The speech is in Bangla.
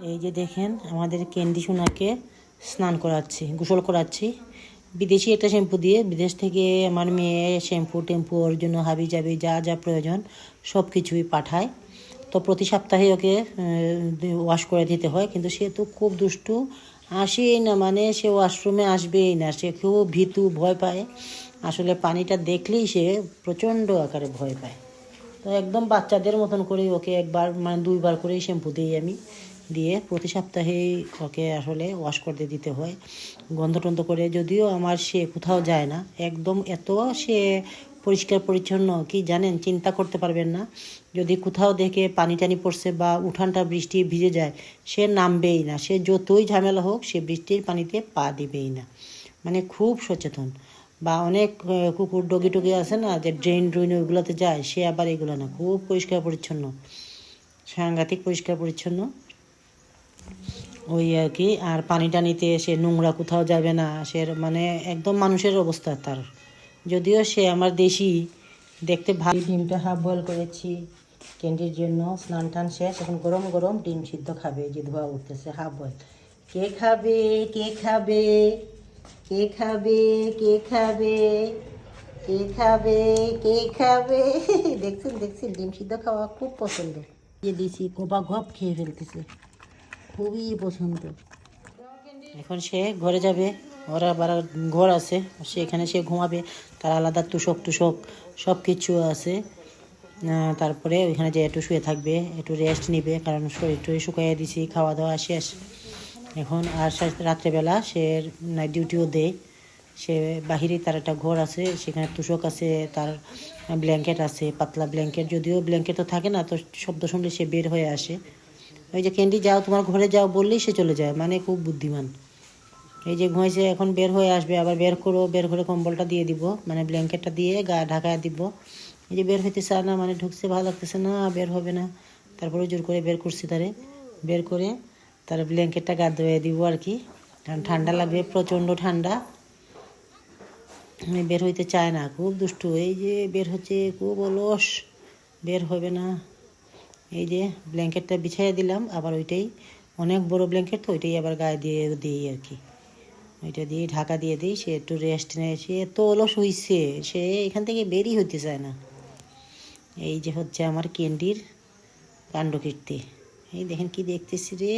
এই যে দেখেন আমাদের ক্যান্ডি সোনাকে স্নান করাচ্ছি, গোসল করাচ্ছি বিদেশি একটা শ্যাম্পু দিয়ে। বিদেশ থেকে আমার মেয়ে শ্যাম্পু টেম্পু ওর জন্য হাবি জাবি যা যা প্রয়োজন সব কিছুই পাঠায়। তো প্রতি সপ্তাহে ওকে ওয়াশ করে দিতে হয়, কিন্তু সে তো খুব দুষ্টু, আসেই না, মানে সে ওয়াশরুমে আসবেই না, সে খুব ভীতু, ভয় পায়। আসলে পানিটা দেখলেই সে প্রচণ্ড আকারে ভয় পায়। তো একদম বাচ্চাদের মতন করেই ওকে একবার মানে দুইবার করেই শ্যাম্পু দিই আমি, দিয়ে প্রতি সপ্তাহেই ওকে আসলে ওয়াশ করতে দিতে হয় গন্ধ টন্ধ করে। যদিও আমার সে কোথাও যায় না, একদম এত সে পরিষ্কার পরিচ্ছন্ন কি জানেন, চিন্তা করতে পারবেন না। যদি কোথাও দেখে পানি টানি পড়ছে বা উঠানটা বৃষ্টি ভিজে যায়, সে নামবেই না, সে যতই ঝামেলা হোক সে বৃষ্টির পানিতে পা দিবেই না। মানে খুব সচেতন। বা অনেক কুকুর ডগি টগি আছে না, যে ড্রেন ড্রেন ওইগুলোতে যায়, সে আবার এগুলো না, খুব পরিষ্কার পরিচ্ছন্ন, সাংঘাতিক পরিষ্কার পরিচ্ছন্ন ওই আর কি। আর পানি টানিতে সে নোংরা কোথাও যাবে না, সে মানে একদম মানুষের অবস্থা তার। যদিও সে আমার দেশি, দেখতে ভালো। ডিমটা হাফ বয়েল করেছি ক্যান্ডির জন্য, স্নান টান শেষ, এখন গরম গরম ডিম সিদ্ধ খাবে, যে ধোয়া উঠতেছে হাফ বয়েল। কে খাবে, কে খাবে, কে খাবে, কে খাবে, কে খাবে, কে খাবে? দেখছেন দেখছেন, ডিম সিদ্ধ খাওয়া খুব পছন্দ। দিয়ে দিয়েছি, গোবা গপ খেয়ে ফেলতেছে, খুবই পছন্দ। এখন সে ঘরে যাবে, ওর আবার ঘর আছে, সেখানে সে ঘুমাবে, তার আলাদা তুষক টুসক সব কিছু আছে। তারপরে ওইখানে যে একটু শুয়ে থাকবে, একটু রেস্ট নিবে, কারণ শরীর টরীর শুকাইয়ে দিছি, খাওয়া দাওয়া শেষ এখন। আর রাত্রেবেলা সে নাইট ডিউটিও দেয়, সে বাহিরে তার একটা ঘর আছে, সেখানে তুষক আছে, তার ব্ল্যাঙ্কেট আছে, পাতলা ব্ল্যাঙ্কেট। যদিও ব্ল্যাঙ্কেট তো থাকে না, তো শব্দ শুনলে সে বের হয়ে আসে। ওই যে ক্যান্ডি যাও তোমার ঘরে যাও বললেই সে চলে যায়, মানে খুব বুদ্ধিমান। এই যে ঘুমাইছে, এখন বের হয়ে আসবে, আবার বের করো, বের করে কম্বলটা দিয়ে দিব, মানে ব্ল্যাঙ্কেটটা দিয়ে গা ঢাকায় দিব। এই যে বের হইতে চায় না, মানে ঢুকছে, ভালো লাগতেছে না, বের হবে না। তারপরে জোর করে বের করছি তারে, বের করে তার ব্ল্যাঙ্কেটটা গা ধুয়ে দিব আর কি, কারণ ঠান্ডা লাগবে, প্রচণ্ড ঠান্ডা। বের হইতে চায় না, খুব দুষ্টু। এই যে বের হচ্ছে, খুব অলস, বের হবে না। এই যে ব্ল্যাঙ্কেটটা বিছাইয়ে দিলাম, আবার ওইটাই অনেক বড় ব্ল্যাঙ্কেট, তো ওইটাই আবার গায়ে দিয়ে দিই আর কি, ওইটা দিয়ে ঢাকা দিয়ে দিই। সে একটু রেস্ট নেয়, সে এত অলস হইছে, সে এখান থেকে বেরই হইতে চায় না। এই যে হচ্ছে আমার ক্যান্ডির কাণ্ডকীর্তি। এই দেখেন কি দেখতেছি রে।